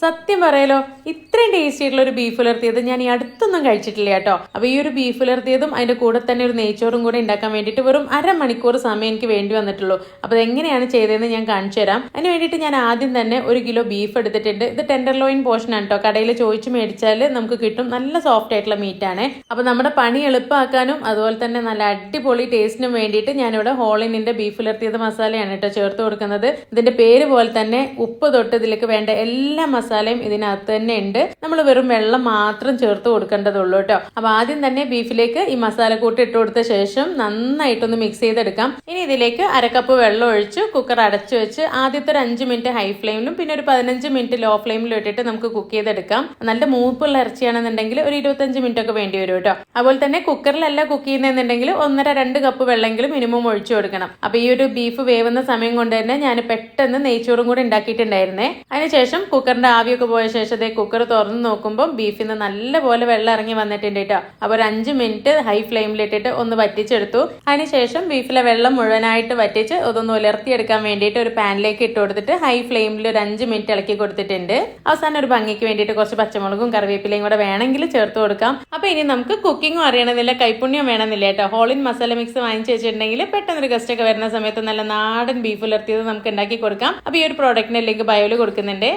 സത്യം പറയാലോ, ഇത്രയും ടേസ്റ്റി ആയിട്ടുള്ള ഒരു ബീഫ് ഉലർത്തിയത് ഞാൻ ഈ അടുത്തൊന്നും കഴിച്ചിട്ടില്ല കേട്ടോ. അപ്പൊ ഈ ഒരു ബീഫ് ഉലർത്തിയതും അതിന്റെ കൂടെ തന്നെ ഒരു നെയ്ച്ചോറും കൂടെ ഉണ്ടാക്കാൻ വേണ്ടിയിട്ട് വെറും അരമണിക്കൂർ സമയം എനിക്ക് വേണ്ടി വന്നിട്ടുള്ളൂ. അപ്പൊ എങ്ങനെയാണ് ചെയ്തതെന്ന് ഞാൻ കാണിച്ചു തരാം. അതിന് വേണ്ടിയിട്ട് ഞാൻ ആദ്യം തന്നെ 1 കിലോ ബീഫ് എടുത്തിട്ടുണ്ട്. ഇത് ടെൻഡർലോയിൻ പോർഷൻ ആണ് കേട്ടോ. കടയിൽ ചോദിച്ചു മേടിച്ചാൽ നമുക്ക് കിട്ടും. നല്ല സോഫ്റ്റ് ആയിട്ടുള്ള മീറ്റ് ആണ്. അപ്പൊ നമ്മുടെ പണി എളുപ്പമാക്കാനും അതുപോലെ തന്നെ നല്ല അടിപൊളി ടേസ്റ്റിനും വേണ്ടിയിട്ട് ഞാനിവിടെ ഹോളിനിന്റെ ബീഫ് ഉലർത്തിയത് മസാലയാണ് കേട്ടോ ചേർത്ത് കൊടുക്കുന്നത്. ഇതിന്റെ പേര് പോലെ തന്നെ ഉപ്പ് തൊട്ട് ഇതിലേക്ക് വേണ്ട എല്ലാ മസാലയും ഇതിനകത്ത് തന്നെ ഉണ്ട്. നമ്മൾ വെറും വെള്ളം മാത്രം ചേർത്ത് കൊടുക്കേണ്ടതുള്ളൂ കേട്ടോ. അപ്പൊ ആദ്യം തന്നെ ബീഫിലേക്ക് ഈ മസാല കൂട്ട് ഇട്ട് കൊടുത്ത ശേഷം നന്നായിട്ടൊന്ന് മിക്സ് ചെയ്തെടുക്കാം. ഇനി ഇതിലേക്ക് 1/2 കപ്പ് വെള്ളം ഒഴിച്ച് കുക്കർ അടച്ചു വെച്ച് ആദ്യത്തെ ഒരു 5 മിനിറ്റ് ഹൈ ഫ്ലെയിമിലും പിന്നെ ഒരു 15 മിനിറ്റ് ലോ ഫ്ലെയിമിലും ഇട്ടിട്ട് നമുക്ക് കുക്ക് ചെയ്തെടുക്കാം. നല്ല മൂപ്പുള്ള ഇറച്ചിയാണെന്നുണ്ടെങ്കിൽ ഒരു 25 മിനിറ്റ് ഒക്കെ വേണ്ടി വരും കേട്ടോ. അതുപോലെ തന്നെ കുക്കറിലല്ല കുക്ക് ചെയ്യുന്നതെന്നുണ്ടെങ്കിൽ 1.5-2 കപ്പ് വെള്ളമെങ്കിലും മിനിമം ഒഴിച്ചു കൊടുക്കണം. അപ്പൊ ഈ ഒരു ബീഫ് വേവുന്ന സമയം കൊണ്ട് തന്നെ ഞാൻ പെട്ടെന്ന് നെയ്ച്ചോറും കൂടെ ഉണ്ടാക്കിയിട്ടുണ്ടായിരുന്നേ. അതിനുശേഷം കുക്കറിന്റെ ആവിയൊക്കെ പോയ ശേഷം കുക്കർ തുറന്ന് നോക്കുമ്പോൾ ബീഫിൽ നിന്ന് നല്ലപോലെ വെള്ളം ഇറങ്ങി വന്നിട്ടുണ്ട് കേട്ടോ. അപ്പൊ ഒരു 5 മിനിറ്റ് ഹൈ ഫ്ലെയിമിലിട്ടിട്ട് ഒന്ന് വറ്റിച്ചെടുത്തു. അതിനുശേഷം ബീഫിലെ വെള്ളം മുഴുവനായിട്ട് വറ്റിച്ച് അതൊന്ന് ഉലർത്തിയെടുക്കാൻ വേണ്ടിയിട്ട് ഒരു പാനിലേക്ക് ഇട്ട് കൊടുത്തിട്ട് ഹൈ ഫ്ലെയിമിൽ ഒരു 5 മിനിറ്റ് ഇളക്കി കൊടുത്തിട്ടുണ്ട്. അവസാനം ഒരു ഭംഗിക്ക് വേണ്ടിയിട്ട് കുറച്ച് പച്ചമുളകും കറിവേപ്പിലയും കൂടെ വേണമെങ്കിൽ ചേർത്ത് കൊടുക്കാം. അപ്പൊ ഇനി നമുക്ക് കുക്കിങ്ങും അറിയണമെന്നില്ല, കൈപ്പുണ്യം വേണമെന്നില്ല കേട്ടോ. ഹോളിൻ മസാല മിക്സ് വാങ്ങിച്ചു വെച്ചിട്ടുണ്ടെങ്കിൽ പെട്ടെന്നൊരു ഗസ്റ്റ് ഒക്കെ വരുന്ന സമയത്ത് നല്ല നാടൻ ബീഫ് ഉലർത്തിയത് നമുക്ക് ഉണ്ടാക്കി കൊടുക്കാം. അപ്പൊ ഈ ഒരു പ്രോഡക്റ്റിന്റെ ലിങ്ക് ബയോയിൽ കൊടുക്കുന്നുണ്ട്.